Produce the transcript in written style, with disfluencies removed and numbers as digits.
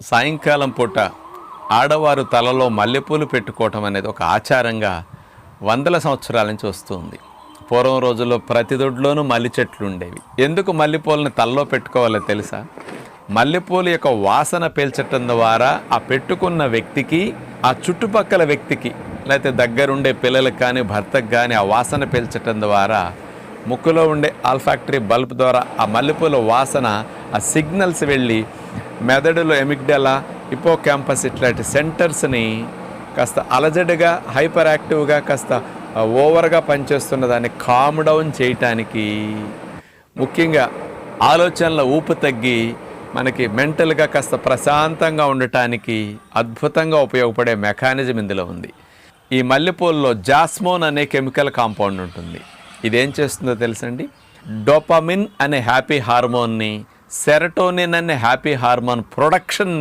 సాయంకాలం పూట ఆడవారు తలలో మల్లెపూలు పెట్టుకోవటం అనేది ఒక ఆచారంగా వందల సంవత్సరాల నుంచి వస్తుంది. పూర్వం రోజుల్లో ప్రతి దొడ్లోనూ మల్లె చెట్లు ఉండేవి. ఎందుకు మల్లెపూలని తలలో పెట్టుకోవాలో తెలుసా? మల్లెపూల యొక్క వాసన పీల్చటం ద్వారా ఆ పెట్టుకున్న వ్యక్తికి, ఆ చుట్టుపక్కల వ్యక్తికి, లేకపోతే దగ్గరుండే పిల్లలకు కానీ భర్తకు కానీ ఆ వాసన పీల్చటం ద్వారా ముక్కులో ఉండే ఆల్ఫాక్టరీ బల్బ్ ద్వారా ఆ మల్లెపూల వాసన, ఆ సిగ్నల్స్ వెళ్ళి మెదడులో ఎమిగ్డలా, హిపోకాంపస్ ఇట్లాంటి సెంటర్స్ని కాస్త అలజడిగా, హైపర్ యాక్టివ్గా, కాస్త ఓవర్గా పనిచేస్తున్న దాన్ని కామ్ డౌన్ చేయటానికి, ముఖ్యంగా ఆలోచనల ఊపు తగ్గి మనకి మెంటల్గా కాస్త ప్రశాంతంగా ఉండటానికి అద్భుతంగా ఉపయోగపడే మెకానిజం ఇందులో ఉంది. ఈ మల్లెపూలలో జాస్మోన్ అనే కెమికల్ కాంపౌండ్ ఉంటుంది. ఇదేం చేస్తుందో తెలుసండి? డోపమిన్ అనే హ్యాపీ హార్మోన్ని, సెరటోనిన్ అనే హ్యాపీ హార్మోన్ ప్రొడక్షన్